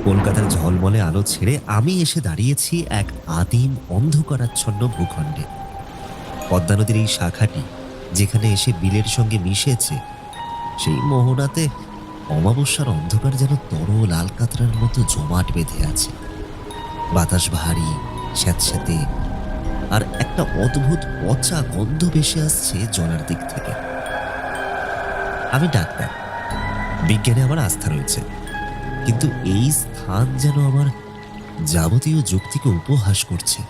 কলকাতার ঝলমলে আলো ছেড়ে আমি এসে দাঁড়িয়েছি এক আদিম অন্ধকারাচ্ছন্ন ভূখণ্ডে। পদ্মা নদীর এই শাখাটি যেখানে এসে বিলের সঙ্গে মিশেছে, সেই মোহনাতে অমাবস্যার অন্ধকার যেন তরল আলকাতরার মতো জমাট বেঁধে আছে। বাতাস ভারী, স্যাঁতস্যাঁতে, আর একটা অদ্ভুত পচা গন্ধ ভেসে আসছে জলের দিক থেকে। আমি ডাক্তার, বিজ্ঞানে আমার আস্থা রয়েছে, কিন্তু এই স্থান যেন আমার যাবতীয় যুক্তিকে উপহাস করছে।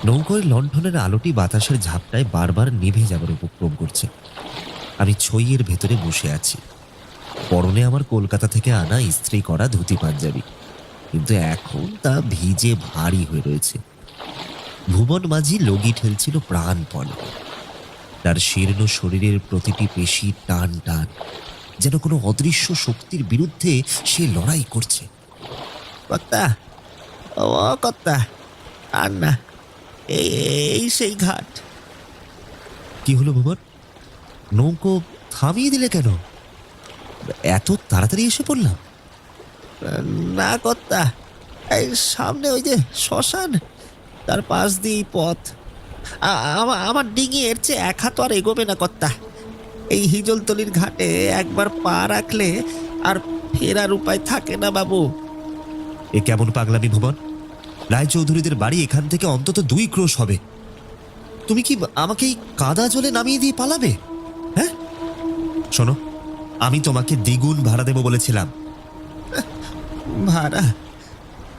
নৌকোয় লণ্ঠনের আলোটি বাতাসের ঝাপটায় বারবার নিভে যাবার উপক্রম করছে। আমি ছইয়ের ভেতরে বসে আছি। পরনে আমার কলকাতা থেকে আনা ইস্ত্রি করা ধুতি পাঞ্জাবি, কিন্তু এখন তা ভিজে ভারী হয়ে রয়েছে। ভুবন মাঝি লগি ঠেলছিল প্রাণপণে। তার শীর্ণ শরীরের প্রতিটি পেশি টান টান, যেন কোনো অদৃশ্য শক্তির বিরুদ্ধে সে লড়াই করছে। কর্তা, ও কর্তা, আর না, এই সেই ঘাট। কি হলো ভুবন? নৌকো থামিয়ে দিলে কেন? এত তাড়াতাড়ি এসে পড়লাম? না কর্তা, এই সামনে ওই যে শ্মশান, তার পাশ দিয়েই পথ। আমার ডিঙি এর চেয়ে এক হাত আর এগোবে না কর্তা। এই হিজলতলির ঘাটে একবার পা রাখলে আর ফেরার উপায় থাকে না বাবু। এ কেমন পাগলামি ভুবন? রায়চৌধুরীদের বাড়ি এখান থেকে অন্তত 2 ক্রোশ হবে। তুমি কি আমাকে এই কাদা জলে নামিয়ে দিয়ে পালাবে? হ্যাঁ, শোনো, আমি তোমাকে দ্বিগুণ ভাড়া দেব বলেছিলাম। ভাড়া?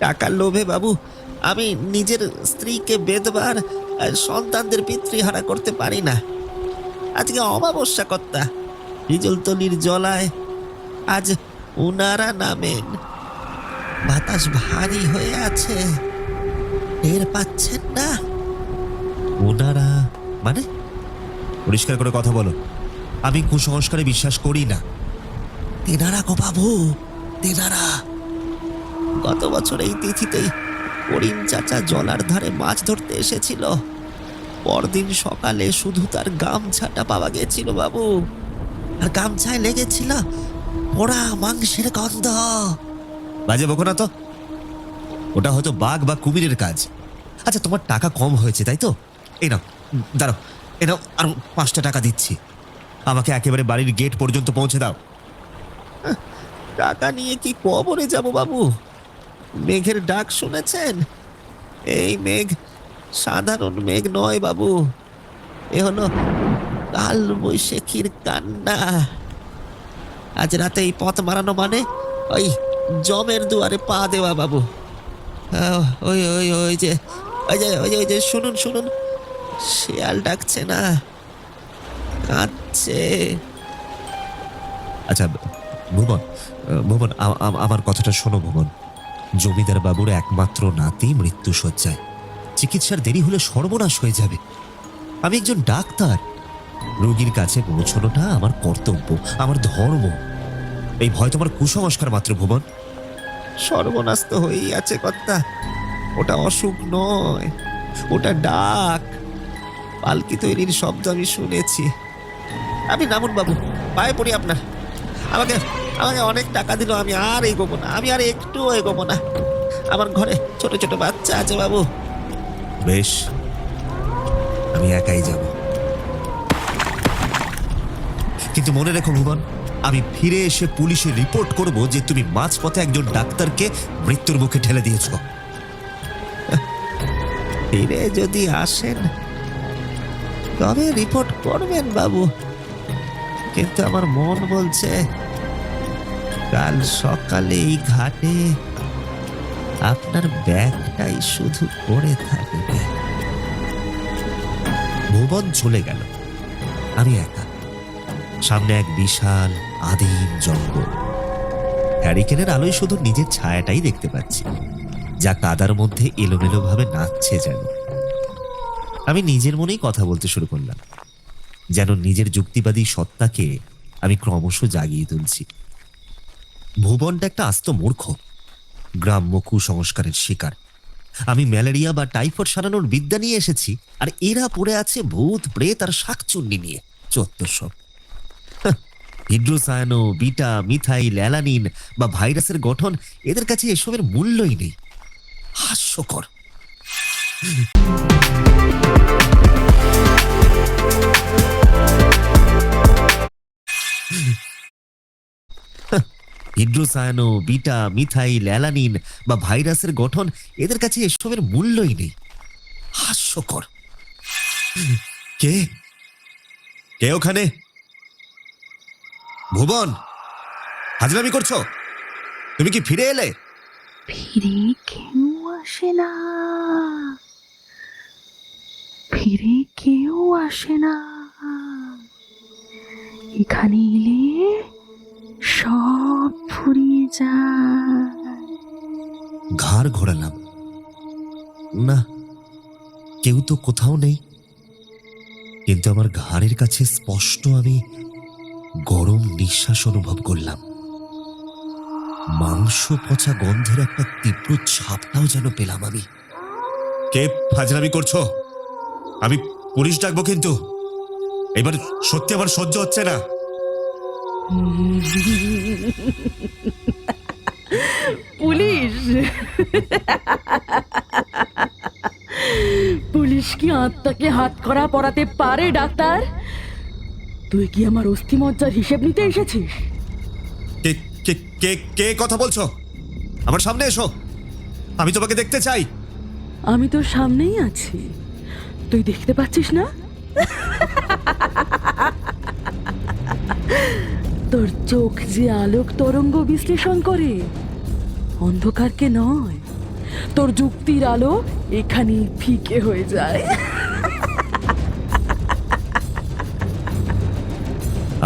টাকার লোভে বাবু আমি নিজের স্ত্রীকে বেদবার সন্তানদের পিতৃহারা করতে পারি না। আজকে অমাবস্যা কর্তা, হিজলতলির জলায় আজ উনারা নামেন। বাতাস ভারী হয়ে আছে, টের পাচ্ছেন না? ওনারা মানে? পরিষ্কার করে কথা বলো, আমি কুসংস্কারে বিশ্বাস করি না। তেনারা গো বাবু, তেনারা। গত বছর এই তিথিতেই করিম চাচা জলার ধারে মাছ ধরতে এসেছিল। পরদিন সকালে শুধু তার গামছাটা পাওয়া গেছিল বাবু, আর গামছায় লেগেছিল পোড়া মাংসের গন্ধ। বাজে বকো না তো, ওটা হয়তো বাঘ বা কুমিরের কাজ। আচ্ছা, তোমার টাকা কম হয়েছে তাই তো? এই নাও, দাঁড়াও, এই নাও, আর 5টা টাকা দিচ্ছি। আমাকে একেবারে বাড়ির গেট পর্যন্ত পৌঁছে দাও। টাকা নিয়ে কি কবরে যাব বাবু? মেঘের ডাক শুনেছেন? এই মেঘ সাধারণ মেঘ নয় বাবু, এ হলো কাল বৈশাখীর কান্না। আজ রাতে এই পথ মারানো মানে ওই জমের দুয়ারে পা দেওয়া বাবু। ওই ওই ওই যে ওই যে ওই যে ওই যে শুনুন শুনুন, শিয়াল ডাকছে না, কাঁদছে। আচ্ছা ভুবন, ভুবন, আমার কথাটা শোনো ভুবন। জমিদার বাবুর একমাত্র নাতি মৃত্যুশয্যায়, চিকিৎসার দেরি হলে সর্বনাশ হয়ে যাবে। আমি একজন ডাক্তার, রোগীর কাছে পৌঁছানোটা আমার কর্তব্য, আমার ধর্ম। এই ভয় তোমার কুসংস্কার মাত্র ভুবন। সর্বনাশ তো হয়েই আছে কর্তা, ওটা অসুখ নয়, ওটা ডাক। পালকি তৈরির শব্দ আমি শুনেছি। আপনি নামুন বাবু, পায়ে পড়ি আপনার। আমাকে আমাকে অনেক টাকা দিল, আমি আর এগোবো না, আমি আর একটুও এগোবো না। আমার ঘরে ছোট ছোট বাচ্চা আছে বাবু। বেশ, আমি একাই যাব, কিন্তু মনে রেখো ভুবন, আমি ফিরে এসে পুলিশে রিপোর্ট করব যে তুমি মাঝপথে একজন ডাক্তারকে মৃত্যুর মুখে ঠেলে দিয়েছ। ফিরে যদি আসেন তবে রিপোর্ট করবেন বাবু, কিন্তু আমার মন বলছে কাল সকালে এই ঘাটে আপনার ব্যাগটাই শুধু পড়ে থাকবে। ভুবন চলে গেল, আমি একা। সামনে এক বিশাল আদিম জঙ্গল। হ্যারিকেনের আলোয় শুধু নিজের ছায়াটাই দেখতে পাচ্ছি, যা কাদার মধ্যে এলোমেলো ভাবে নাচছে যেন। আমি নিজের মনেই কথা বলতে শুরু করলাম, যেন নিজের যুক্তিবাদী সত্তাকে আমি ক্রমশ জাগিয়ে তুলছি। ভুবনটা একটা আস্ত মূর্খ, গ্রাম্য কুসংস্কারের শিকার। আমি ম্যালেরিয়া বা টাইফয়েড সারানোর বিদ্যা নিয়ে এসেছি, আর এরা পড়ে আছে ভূত প্রেত আর শাকচুন্নি নিয়ে। 1400 হিড্রোসায়ানো, বিটা, মিথাইল, অ্যালানিন বা ভাইরাসের গঠন, এদের কাছে এসবের মূল্যই নেই। হাস্যকর। হিড্রোসায়ানো, বিটা, মিথাইল, অ্যালানিন বা ভাইরাসের গঠন, এদের কাছে এসবের মূল্যই নেই। হাস্যকর। কে কে ওখানে? ভুবন, হাজলামি করছো? তুমি কি ফিরে এলে? ফিরে কেউ আসে না, ফিরে কেউ আসে না। এখানে এলে সব ফুরিয়ে যায়। ঘাড় ঘোরালাম। না, কেউ তো কোথাও নেই। কিন্তু আমার ঘাড়ের কাছে স্পষ্ট আমি গরম নিঃশ্বাস অনুভব করলাম। মাংস পচা গন্ধের একটা তীব্র ছাপটাও যেন পেলাম আমি। কে ফাজলামি করছো? আমি পুলিশ ডাকবো কিন্তু। এবার সত্যি আমার সহ্য হচ্ছে না। পুলিশ? পুলিশ কি আত্মাকে হাত করা পড়াতে পারে ডাক্তার? তুই কি আমার অস্থিমজ্জার হিসেব নিতে এসেছিস? কে কে কে কে কথা বলছো? আমার সামনে এসো, আমি তোমাকে দেখতে চাই। আমি তোর সামনেই আছি, তুই দেখতে পাচ্ছিস না? তোর চোখ যে আলোক তরঙ্গ বিশ্লেষণ করে, অন্ধকারকে নয়, তোর যুক্তির আলো এখানেই ফিকে হয়ে যায়।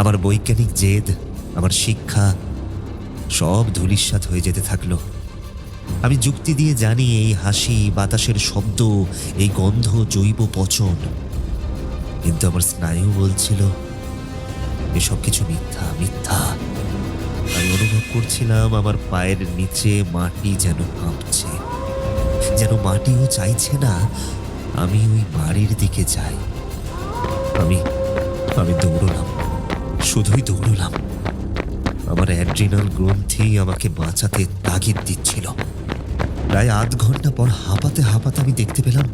আমার বৈজ্ঞানিক জেদ, আমার শিক্ষা সব ধূলিসাৎ হয়ে যেতে থাকলো। আমি যুক্তি দিয়ে জানি এই হাসি, বাতাসের শব্দ, এই গন্ধ জৈব পচন। কিন্তু আমার স্নায়ু বলছিল এসব কিছু মিথ্যা মিথ্যা। আমি অনুভব করছিলাম আমার পায়ের নিচে মাটি যেন কাঁপছে, যেন মাটিও চাইছে না আমি ওই বাড়ির দিকে যাই। আমি আমি দৌড়লাম, শুধুই দৌড়লাম। আমার অ্যাড্রিনাল গ্রন্থি আমাকে বাঁচাতে তাগিদ দিচ্ছিল। প্রায় আধ ঘন্টা পর হাঁপাতে হাঁপাতে আমি দেখতে পেলাম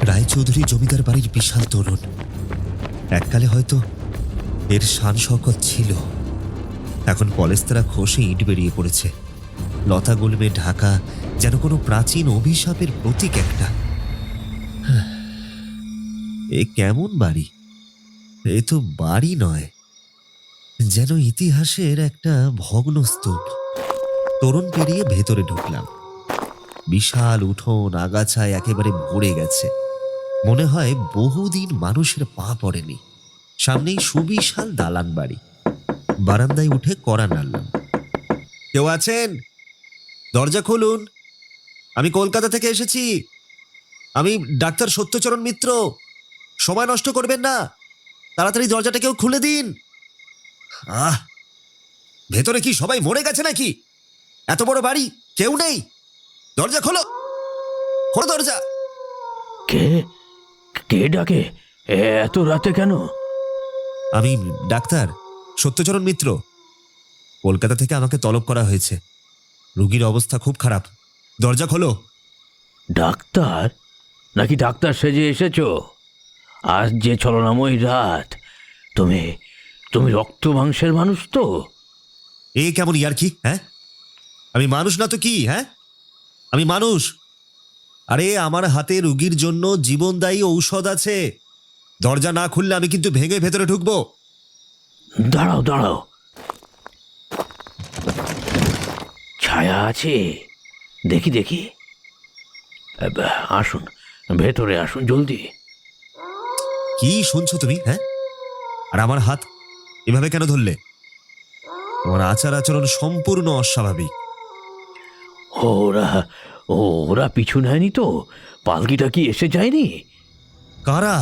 রায়চৌধুরী জমিদার বাড়ির বিশাল তোরণ। এককালে হয়তো এর শান শওকত ছিল, এখন পলেস্তারা খসে ইট বেরিয়ে পড়েছে। লতা গুল্মে ঢাকা, যেন কোনো প্রাচীন অভিশাপের প্রতীক একটা। এ কেমন বাড়ি? এ তো বাড়ি নয়, যেন ইতিহাসের একটা ভগ্ন স্তূপ। তোরণ পেরিয়ে ভেতরে ঢুকলাম। বিশাল উঠোন আগাছায় একেবারে ভরে গেছে, মনে হয় বহুদিন মানুষের পা পড়েনি। সামনেই সুবিশাল দালান বাড়ি। বারান্দায় উঠে কড়া নাড়লাম। কেউ আছেন? দরজা খুলুন, আমি কলকাতা থেকে এসেছি। আমি ডাক্তার সত্যচরণ মিত্র। সময় নষ্ট করবেন না, তাড়াতাড়ি দরজাটা কেউ খুলে দিন। আহ, ভেতরে কি সবাই মরে গেছে নাকি? এত বড় বাড়ি, কেউ নেই। দরজা খোলো, খোলো দরজা। কে কে ডাকে এত রাতে কেন? আমি ডাক্তার সত্যচরণ মিত্র। কলকাতা থেকে আমাকে তলব করা হয়েছে। রোগীর অবস্থা খুব খারাপ, দরজা খোলো। ডাক্তার নাকি ডাক্তার সেজে এসেছো? আজ যে ছলনাময়ী রাত, তুমি তুমি রক্ত মাংসের মানুষ তো? এ কেমন ইয়ার কি? হ্যাঁ, আমি মানুষ না তো কি? হ্যাঁ, আমি মানুষ। আরে আমার হাতে রোগীর জন্য জীবনদায়ী ঔষধ আছে। দরজা না খুললে আমি কিন্তু ভেঙে ভেতরে ঢুকবো। দাঁড়াও দাঁড়াও, ছায়া আছে, দেখি দেখি। আসুন, ভেতরে আসুন জলদি। কি শুনছো তুমি? হ্যাঁ, আর আমার হাত এভাবে কেন ধরলে? আমার আচার আচরণ সম্পূর্ণ অস্বাভাবিক। ওরা ওরা পিছু নেয়নি তো? পালকিটা কি এসে যায়নি? কারা?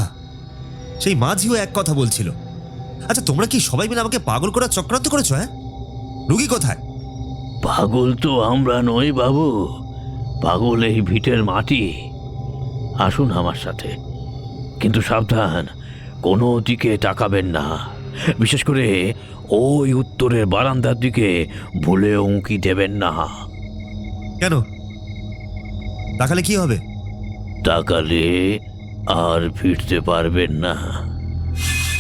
সেই মাঝিও এক কথা বলছিল। আচ্ছা, তোমরা কি সবাই মিলে আমাকে পাগল করার চক্রান্ত করেছো? হ্যাঁ, রুগী কোথায়? পাগল তো আমরা নই বাবু, পাগল এই ভিটের মাটি। আসুন আমার সাথে, কিন্তু সাবধান, কোনো দিকে তাকাবেন না, বিশেষ করে ওই উত্তরের বারান্দার দিকে ভুলে উঁকি দেবেন না। কেন? তাকালে কি হবে? তাকালে আর ফিরতে পারবেন না।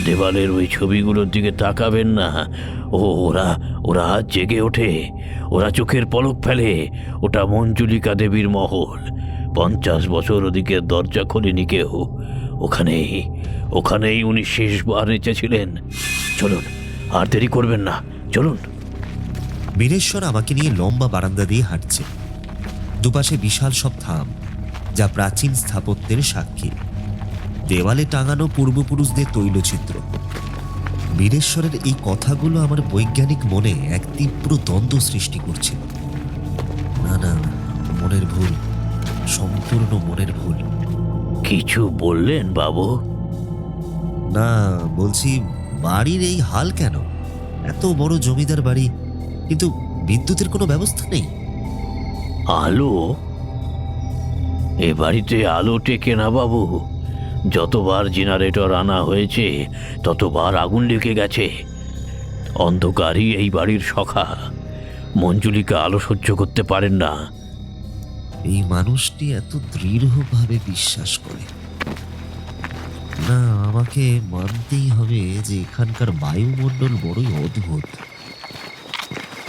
দেওয়ালের ওই ছবিগুলোর দিকে তাকাবেন না। ওরা ওরা জেগে ওঠে, ওরা চোখের পলক ফেলে। ওটা মঞ্জুলিকা দেবীর মহল। 50 বছর ওদিকে দরজা খোলেনি কেউ। ওখানেই ওখানেই উনি শেষবার নেচেছিলেন। চলুন, আর দেরি করবেন না, চলুন। বীরেশ্বর আমাকে নিয়ে লম্বা বারান্দা দিয়ে হাঁটছে। দুপাশে বিশাল সব থাম, যা প্রাচীন স্থাপত্যের সাক্ষী। দেওয়ালে টাঙানো পূর্বপুরুষদের তৈলচিত্র। বীরেশ্বরের এই কথাগুলো আমার বৈজ্ঞানিক মনে এক তীব্র দ্বন্দ্ব সৃষ্টি করছে। না না, মনের ভুল, সম্পূর্ণ মনের ভুল। কিছু বললেন বাবু? না, বলছি বাড়ির এই হাল কেন? এত বড় জমিদার বাড়ি, কিন্তু বিদ্যুতের কোনো ব্যবস্থা নেই। আলো? এ বাড়িতে আলো টেকে না বাবু। যতবার জেনারেটর আনা হয়েছে ততবার আগুন লেগে গেছে। অন্ধকারই এই বাড়ির সখা। মঞ্জুলিকা আলো সহ্য করতে পারেন না। এই মানুষটি এত দৃঢ়ভাবে বিশ্বাস করে। না, আমাকে মানতেই হবে যে এখানকার বায়ুমণ্ডল বড়ই অদ্ভুত।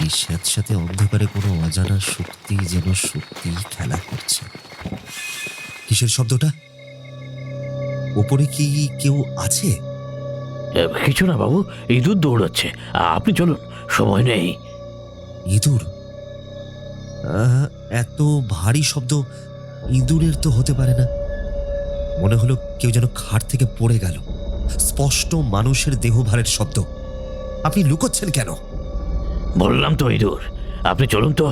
এই স্যাঁতস্যাঁতে অন্ধকারে কোনো অজানা শক্তি যেন সত্যি খেলা করছে। কিসের শব্দটা? ওপরে কি কেউ আছে? কিছু না বাবু, ইঁদুর দৌড়াচ্ছে। আপনি চলুন, সময় নেই। ইঁদুর? এত ভারী শব্দ ইঁদুরের তো হতে পারে না। মনে হলো কেউ যেন খাট থেকে পড়ে গেল। স্পষ্ট মানুষের দেহভারের শব্দ। আপনি লুকোচ্ছেন কেন? বললাম তো ইঁদুর। আপনি চলুন তো,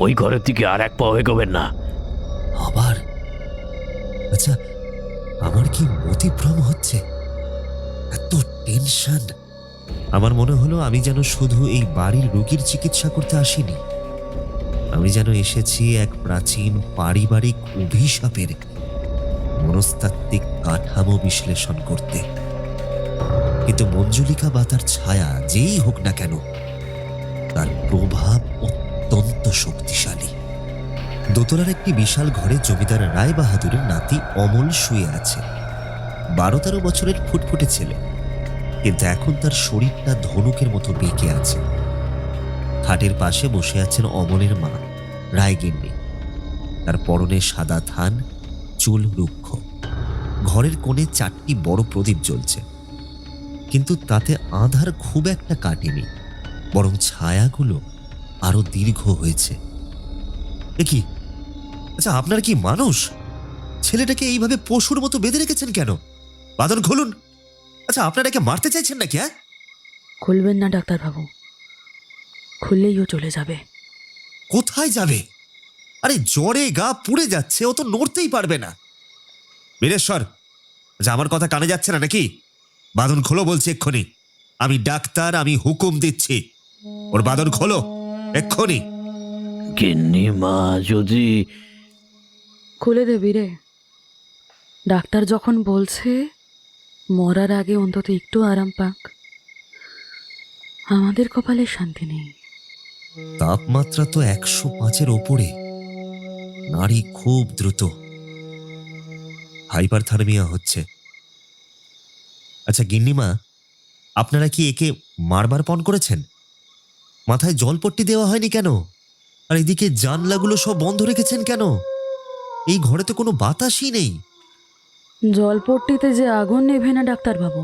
ওই ঘরের দিকে আর এক পাও এগোবেন না। আবার? আচ্ছা, আমার কি মতিভ্রম হচ্ছে? এত টেনশন! আমার মনে হলো আমি যেন শুধু এই বাড়ির রোগীর চিকিৎসা করতে আসিনি। আমি যেন এসেছি এক প্রাচীন পারিবারিক অভিশাপের মনস্তাত্ত্বিক কাঠামো বিশ্লেষণ করতে। কিন্তু মঞ্জুলিকা বা তার ছায়া যেই হোক না কেন, তার প্রভাব অত্যন্ত শক্তিশালী। দোতলার একটি বিশাল ঘরে জমিদার রায় বাহাদুরের নাতি অমল শুয়ে আছে। 12-13 বছরের ফুটফুটে ছেলে, কিন্তু এখন তার শরীরটা ধনুকের মতো বেঁকে আছে। খাটের পাশে বসে আছেন অমলের মা রায়গিন্নি। তার পরনে সাদা থান, চুল রুক্ষ। ঘরের কোণে 4টি বড় প্রদীপ জ্বলছে, কিন্তু তাতে আঁধার খুব একটা কাটেনি, বরং ছায়াগুলো আরো দীর্ঘ হয়েছে। এ কি? আচ্ছা, আপনার কি মানুষ? ছেলেটাকে এইভাবে পশুর মতো বেঁধে রেখেছেন কেন? বাঁধন খুলুন। আচ্ছা, আপনারা একে মারতে চাইছেন নাকি? হ্যাঁ, খুলবেন না ডাক্তারবাবু, খুললেই ও চলে যাবে। কোথায় যাবে? আরে জ্বরে গা পুড়ে যাচ্ছে, ও তো নড়তেই পারবে না। বীরেশ্বর, আচ্ছা আমার কথা কানে যাচ্ছে না নাকি? বাঁধন খোলো বলছি এক্ষুনি। আমি ডাক্তার, আমি হুকুম দিচ্ছি। ওর বাঁধন খোলো এক্ষুনি। গিন্নি মা যদি... খুলে দেবি রে। ডাক্তার যখন বলছে মরার আগে অন্তত একটু আরাম পাক। আমাদের কপালে শান্তি নেই। তাপমাত্রা তো 105-এর ওপরে। নাড়ি খুব দ্রুত, হাইপারথার্মিয়া হচ্ছে। আচ্ছা গিন্নিমা, আপনারা কি একে মারবার পণ করেছেন? মাথায় জলপট্টি দেওয়া হয়নি কেন? আর এদিকে জানলাগুলো সব বন্ধ রেখেছেন কেন? এই ঘরে তো কোনো বাতাসই নেই। জলপট্টিতে যে আগুন নেভে না ডাক্তারবাবু।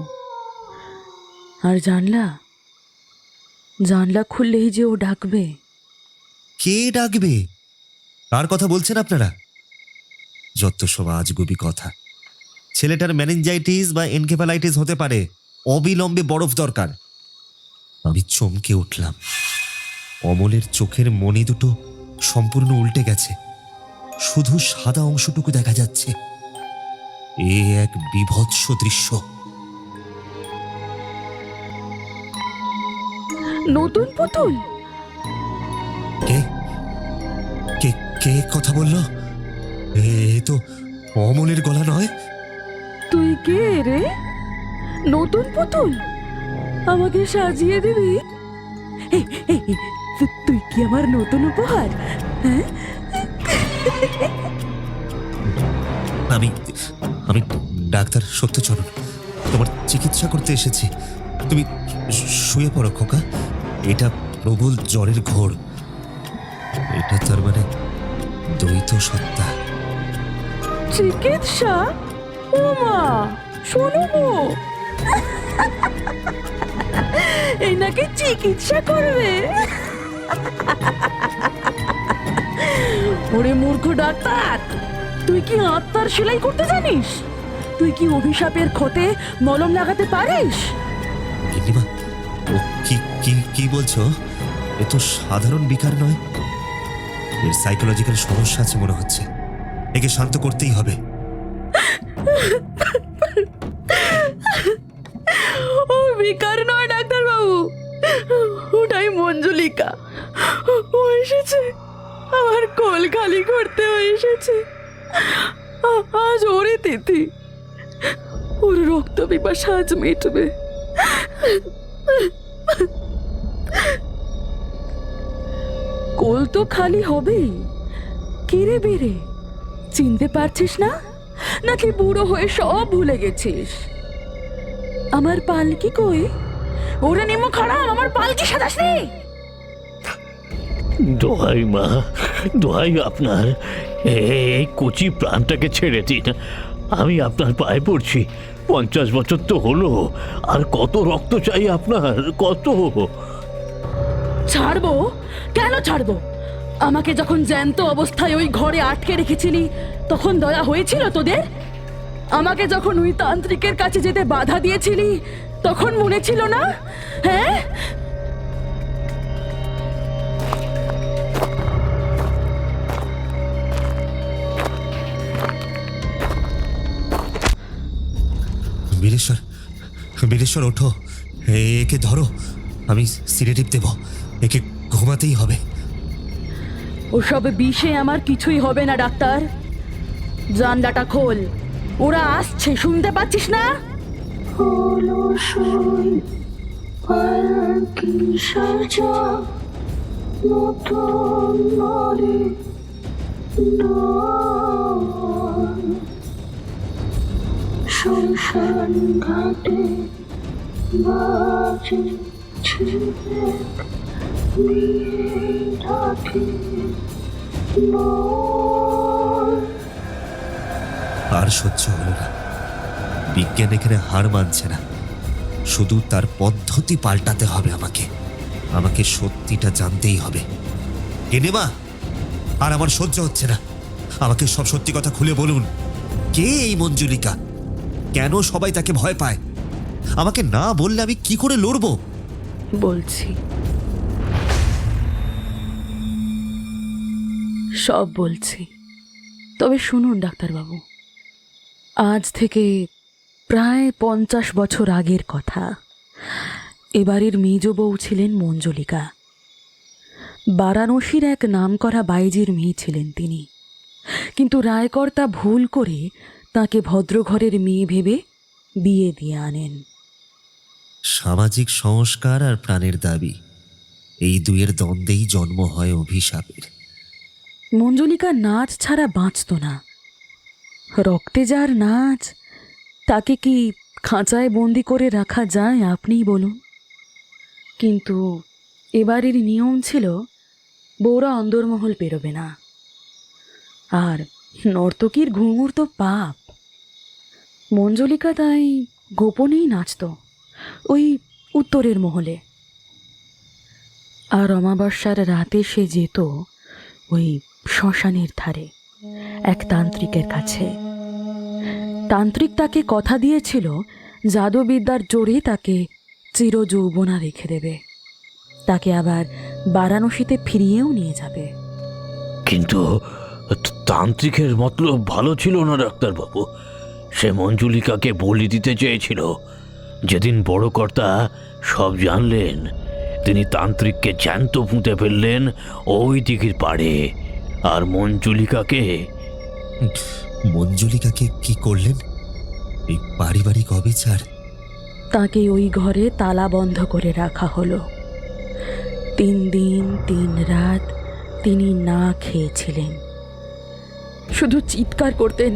আর জানলা জানলা খুললেই যে ও ডাকবে। কে ডাকবে? কার কথা বলছেন আপনারা? যত সব আজগুবি কথা। ছেলেটার মেনিনজাইটিস বা এনকেফালাইটিস হতে পারে, অবিলম্বে বরফ দরকার। আমি চমকে উঠলাম। অমলের চোখের মণি দুটো সম্পূর্ণ উল্টে গেছে, শুধু সাদা অংশটুকু দেখা যাচ্ছে। এ এক বীভৎস দৃশ্য। নতুন পুতুল? কে কে কে কথা বলল? এ তো অমলের গলা নয়। তুই কে রে? নতুন পুতুল? আমাকে সাজিয়ে দিবি? এই, এই, এই, তুই কি আমার নতুন উপহার? হ্যাঁ, আমি আমি ডাক্তার সত্যচরণ, তোমার চিকিৎসা করতে এসেছি। তুমি শুয়ে পড়ো খোকা। এটা প্রবল জ্বরের ঘোর। এটা তার মানে দ্বৈত সত্তা। চিকিৎসা? ও মা, শোনো গো। এই নাকি চিকিৎসা করবে? ওরে মূর্খ ডাক্তার, তুই কি আত্মার সেলাই করতে জানিস? তুই কি অভিশাপের ক্ষতে মলম লাগাতে পারিস? গিন্নিমা, ও কি কি কি বলছো? এ তো সাধারণ বিকার নয়, এর সাইকোলজিক্যাল সমস্যা আছে মনে হচ্ছে। একে শান্ত করতেই হবে। ও বিকার নয় ডাক্তার বাবু, ওটাই মঞ্জুলিকা। ও এসেছে আমার কোল খালি করতে, ও এসেছে। আজ ওরে তিথি, ওর রক্ত পিপাসা আজ মিটবে। কোল তো খালি হবেই। কিরে বেরে, চিনতে পারছিস না? নাকি বুড়ো হয়ে সব ভুলে গেছিস? আমার পালকি কই? ওরে নিমো খাড়া, আমার পালকি সাজাসনি। দোহাই মা, দোহাই আপনার, এই কচি প্রাণটাকে ছেড়ে দিন। আমি আপনার পায়ে পড়ছি। 50 বছর তো হলো, আর কত রক্ত চাই আপনার, কত? ছাড়বো? কেন ছাড়বো? আমাকে যখন জ্যান্ত অবস্থায় ওই ঘরে আটকে রেখেছিলি, তখন দয়া হয়েছিল তোদের? আমাকে যখন ওই তান্ত্রিকের কাছে যেতে বাধা দিয়েছিলি, তখন মনে ছিল না? হ্যাঁ, বীরেশ্বর, বীরেশ্বর ওঠো, একে ধরো। আমি সিরেটিভ দেব, একে ঘুমাতেই হবে। ওসব বিষে আমার কিছুই হবে না ডাক্তার। জানলাটা খোল, ওরা আসছে, শুনতে পাচ্ছিস না? হলো সই পালকি সাজা নতুন নরে নয়। শ্মশান ঘাটে বাজে ঝিলেক নিয়ে ডাকে নয়। আর সহ্য হলো না। বিজ্ঞান এখানে হার মানছে না, শুধু তার পদ্ধতি পাল্টাতে হবে। আমাকে সত্যিটা জানতেই হবে। গিন্নিমা, আর আমার সহ্য হচ্ছে না। আমাকে সব সত্যি কথা খুলে বলুন। কে এই মঞ্জুলিকা? কেন সবাই তাকে ভয় পায়? আমাকে না বললে আমি কি করে লড়বো? বলছি, সব বলছি। তবে শুনুন ডাক্তারবাবু, আজ থেকে প্রায় 50 বছর আগের কথা। এবারের মেজ বউ ছিলেন মঞ্জুলিকা। বারাণসীর এক নামকরা বাইজির মেয়ে ছিলেন তিনি। কিন্তু রায়কর্তা ভুল করে তাকে ভদ্রঘরের মেয়ে ভেবে বিয়ে দিয়ে আনেন। সামাজিক সংস্কার আর প্রাণের দাবি, এই দুয়ের দ্বন্দ্বেই জন্ম হয় অভিশাপের। মঞ্জুলিকা নাচ ছাড়া বাঁচত না। রক্তে যার নাচ, তাকে কি খাঁচায় বন্দি করে রাখা যায় আপনিই বলুন? কিন্তু এবারের নিয়ম ছিল বউরা অন্দরমহল পেরোবে না। আর নর্তকীর ঘুঙুর তো পাপ। মঞ্জুলিকা তাই গোপনেই নাচত ওই উত্তরের মহলে। আর অমাবস্যার রাতে সে যেত ওই শ্মশানের ধারে এক তান্ত্রিকের কাছে। তান্ত্রিক তাকে কথা দিয়েছিল জাদুবিদ্যার জোরে তাকে চিরযৌবনা রেখে দেবে, তাকে আবার বারাণসীতে ফিরিয়েও নিয়ে যাবে। কিন্তু তান্ত্রিকের মতলব ভালো ছিল না ডাক্তারবাবু। সে মঞ্জুলিকাকে বলি দিতে চেয়েছিল। যেদিন বড় কর্তা সব জানলেন, তিনি তান্ত্রিককে জ্যান্ত পুঁতে ফেললেন ওই দিঘির পাড়ে। আর মঞ্জুলিকাকে কি করলেন? এই পারিবারিক অবিচার। তাকে ওই ঘরে তালা বন্ধ করে রাখা হলো। 3 দিন 3 রাত তিনি না খেয়েছিলেন, শুধু চিৎকার করতেন,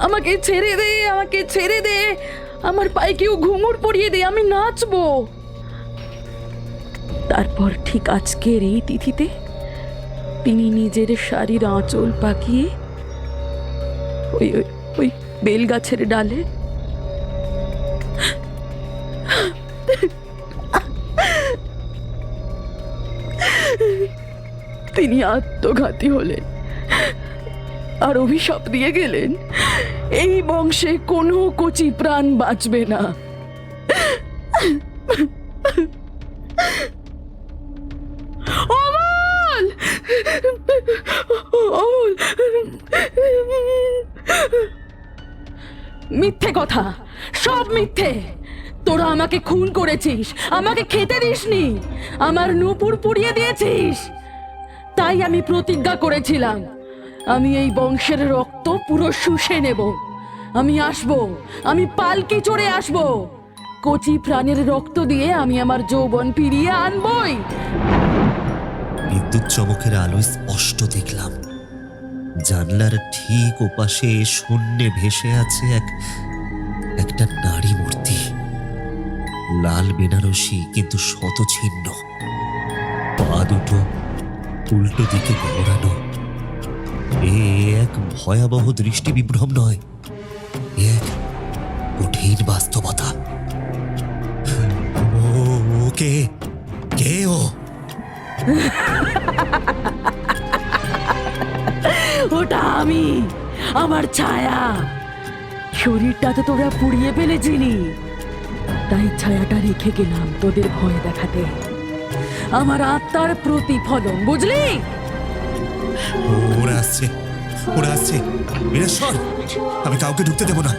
আমাকে ছেড়ে দে, আমাকে ছেড়ে দে, আমার পায়ে কেউ ঘুঙুর পরিয়ে দে, আমি নাচবো। তারপর ঠিক আজকের এই তিথিতে তিনি নিজের শাড়ির আঁচল পাকিয়ে ওই ওই ওই বেলগাছের ডালে তিনি আত্মঘাতী হলেন আর অভিশাপ দিয়ে গেলেন, এই বংশে কোনো কচি প্রাণ বাঁচবে না। অমল! অমল! মিথ্যে কথা, সব মিথ্যে। তোরা আমাকে খুন করেছিস, আমাকে খেতে দিসনি, আমার নূপুর পুড়িয়ে দিয়েছিস। তাই আমি প্রতিজ্ঞা করেছিলাম, আমি এই বংশের রক্ত পুরো শুষে নেব। আমি আসব, আমি পালকি চড়ে আসব, কচি প্রাণের রক্ত দিয়ে আমি আমার যৌবন ফিরিয়ে আনবই। বিদ্যুৎ চমকের আলোয় স্পষ্ট দেখলাম জানলার ঠিক ওপাশে শূন্যে ভেসে আছে একটা নারী মূর্তি, লাল বেনারসি কিন্তু শতছিন্ন, পা দুটো উল্টো দিকে ঘোরানো। এ এক ভয়াবহ দৃষ্টি বিভ্রম নয়, এ এক কঠিন বাস্তবতা। কে কে ও? ওটা আমি, আমার ছায়া। শরীরটা তো তোরা পুড়িয়ে ফেলেছিলি, তাই ছায়াটা রেখে গেলাম তোদের ভয় দেখাতে। আমার আত্মার প্রতিফলন, বুঝলি? ওরা আসছে, ওরা আসছে। বীরেশ্বর, আমি কাউকে ঢুকতে দেব না।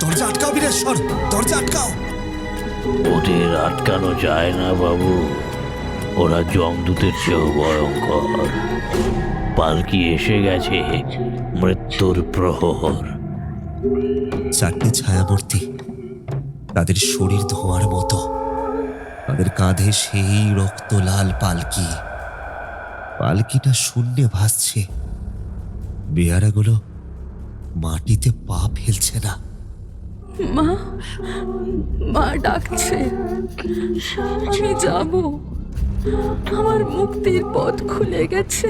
দরজা আটকাও বীরেশ্বর, দরজা আটকাও। ওদের আটকানো যায় না বাবু, ওরা যমদূতের চেয়েও ভয়ঙ্কর। পালকি এসে গেছে, মৃত্যুর প্রহর। 4টে ছায়ামূর্তি, তাদের শরীর ধোঁয়ার মতো, তাদের কাঁধে সেই রক্ত লাল পালকি। পালকিটা শূন্যে ভাসছে, বেয়ারাগুলো মাটিতে পা ফেলছে না। মা, মা ডাকছে, আমি যাব, আমার মুক্তির পথ খুলে গেছে।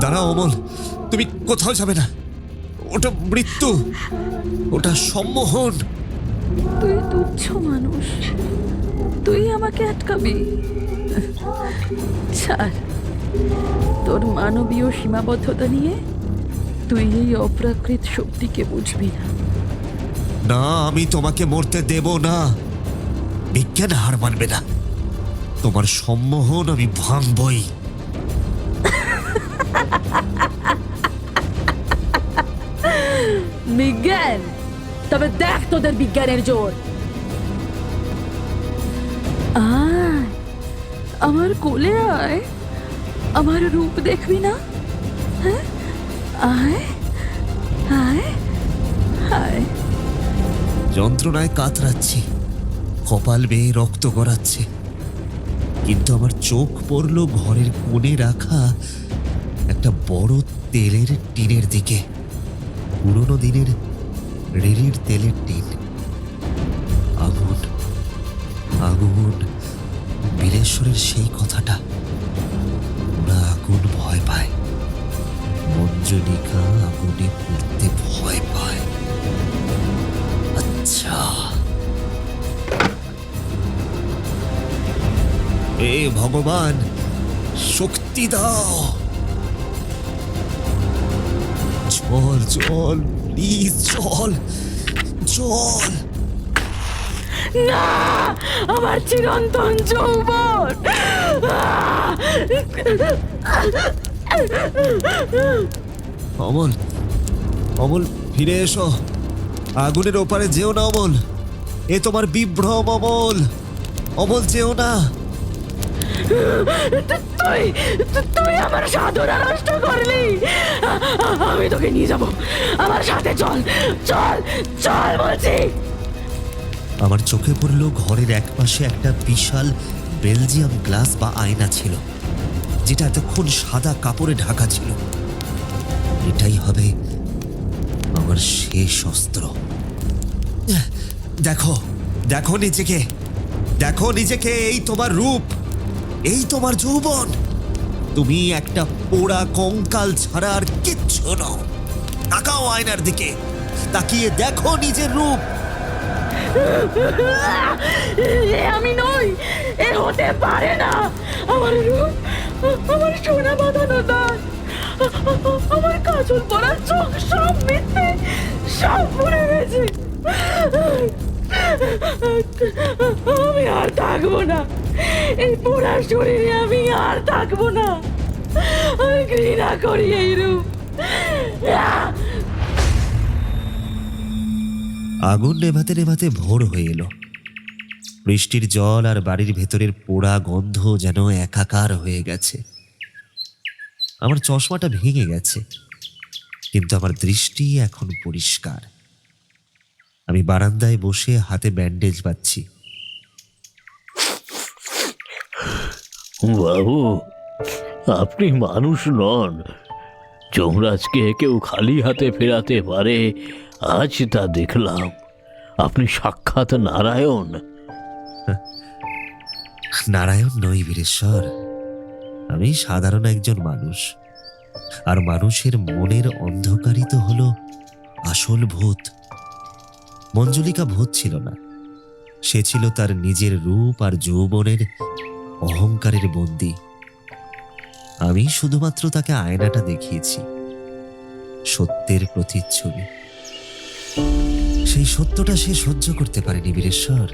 দাঁড়াও অমল, তুমি কোথাও যাবে না। ওটা মৃত্যু, ওটা সম্মোহন। তুই তুচ্ছ মানুষ, তুই আমাকে আটকাবি? ছাড়, তোর মানবীয় সীমাবদ্ধতা নিয়ে তুই এই অপ্রাকৃত শক্তিকে বুঝবি না। না, আমি তোমাকে মরতে দেব না। বিজ্ঞান হার মানবে না। তোমার সম্মোহন আমি ভাঙবই। বিজ্ঞান? তবে দেখ তোদের বিজ্ঞানের জোর। আয়, আমার কোলে আয়, আমার রূপ দেখবি না? হ্যাঁ, আয় আয় আয়। যন্ত্রণায় কাতরাচ্ছি, কপাল বেয়ে রক্ত গড়াচ্ছে, কিন্তু আমার চোখ পড়ল ঘরের কোণে রাখা একটা বড় তেলের টিনের দিকে। পুরোনো দিনের রেড়ির তেলের টিন। আগুন, আগুন, বীরেশ্বরের সেই কথাটা। ওরা আগুন ভয় পায়, মঞ্জলিকা আগুনে পুড়তে ভয় পায়। আচ্ছা, হে ভগবান, শক্তি দাও। জল, জল, প্লিজ, জল, জল। না, আমার চিরন্তন যৌবন। অমল, অমল, ফিরে এসো। আগুনের ওপারে যেও না অমল, এ তোমার বিভ্রম। অমল, অমল, যেও না। তুই তুই আমার সাধনা নষ্ট করলি। আমি তোকে নিয়ে যাব, আমার সাথে চল, চল, চল বলছি। আমার চোখে পড়ল ঘরের একপাশে একটা বিশাল বেলজিয়াম গ্লাস বা আয়না ছিল, যেটা এতক্ষণ সাদা কাপড়ে ঢাকা ছিল। এটাই হবে আমার শেষ অস্ত্র। দেখো, দেখো নিজেকে, দেখো নিজেকে, এই তোমার রূপ, এই তোমার যৌবন। তুমি একটা পোড়া কঙ্কাল ছাড়া আর কিচ্ছু নও। তাকাও আয়নার দিকে, তাকিয়ে দেখো নিজের রূপ। আমি নই, এ হতে পারে না। আমার রূপ, আমার সোনা বাঁধানো দাঁত, আমার কাজল পরা চোখ, সব মিথ্যে, সব ভুলে গেছে। আমি আর থাকবো না, এই পোড়া শরীরে আমি আর থাকবো না। আমি ঘৃণা করি এই রূপ। আগুন নেভাতে নেভাতে ভোর হয়ে এলো। বৃষ্টির জল আর বাড়ির ভেতরের পোড়া গন্ধ যেন একাকার হয়ে গেছে। আমার চশমাটা ভেঙে গেছে, কিন্তু আমার দৃষ্টি এখন পরিষ্কার। আমি বারান্দায় বসে হাতে ব্যান্ডেজ বাঁধছি। বাবু, আপনি মানুষ নন। যমরাজকে কেউ খালি হাতে ফেরাতে পারে, আজ তা দেখলাম। আপনি সাক্ষাৎ নারায়ণ। নারায়ণ নই বীরেশ্বর, আমি সাধারণ একজন মানুষ। আর মানুষের মনের অন্ধকারই তো হলো আসল ভূত। মঞ্জুলিকা ভূত ছিল না, সে ছিল তার নিজের রূপ আর যৌবনের অহংকারের বন্দী। আমি শুধুমাত্র তাকে আয়নাটা দেখিয়েছি, সত্যের প্রতিচ্ছবি। সেই সত্যটা সে সহ্য করতে পারেনি বীরেশ্বর।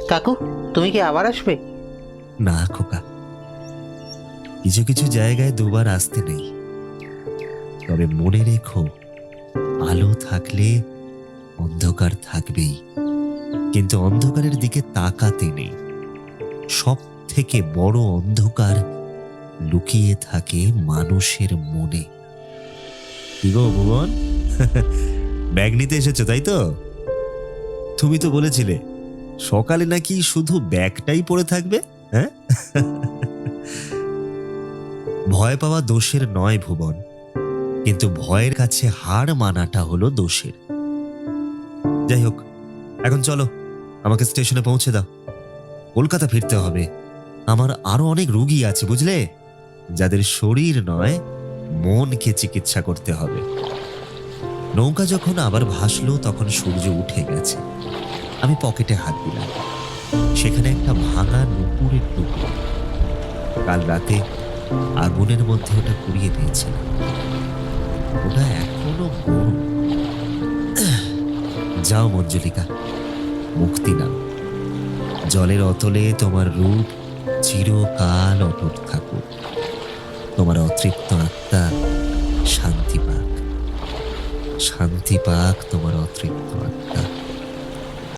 কাকু, তুমি কি আবার আসবে? না খোকা, কিছু কিছু জায়গায় দুবার আসতে নেই। তবে মনে রেখো, আলো থাকলে অন্ধকার থাকবেই, কিন্তু অন্ধকারের দিকে তাকাতে নেই। সব থেকে বড় অন্ধকার লুকিয়ে থাকে মানুষের মনে। কি গো ভুবন, ব্যাগ নিতে এসেছো তাই তো? তুমি তো বলেছিলে সকালে নাকি শুধু ব্যাগটাই পড়ে থাকবে। হ্যাঁ, ভয় পাওয়া দোষের নয় ভুবন, কিন্তু ভয়ের কাছে হার মানাটা হলো দোষের। যাই হোক, এখন চলো, আমাকে স্টেশনে পৌঁছে দাও। কলকাতা ফিরতে হবে। আমার আরো অনেক রোগী আছে বুঝলে, যাদের শরীর নয় মনকে চিকিৎসা করতে হবে। নৌকা যখন আবার ভাসলো তখন সূর্য উঠে গেছে। আমি পকেটে হাত দিলাম, সেখানে একটা ভাঙা নুপুরের টুকরো। কাল রাতে আগুনের মধ্যে ওটা কুড়িয়ে পেয়েছিলাম। ওটা এখনো গরম। যাও মঞ্জুলিকা, মুক্তি নাও। জলের অতলে তোমার রূপ চিরকাল অটুট থাকুক। তোমার অতৃপ্ত আত্মা শান্তি পাক, শান্তি পাক তোমার অতৃপ্ত আত্মা।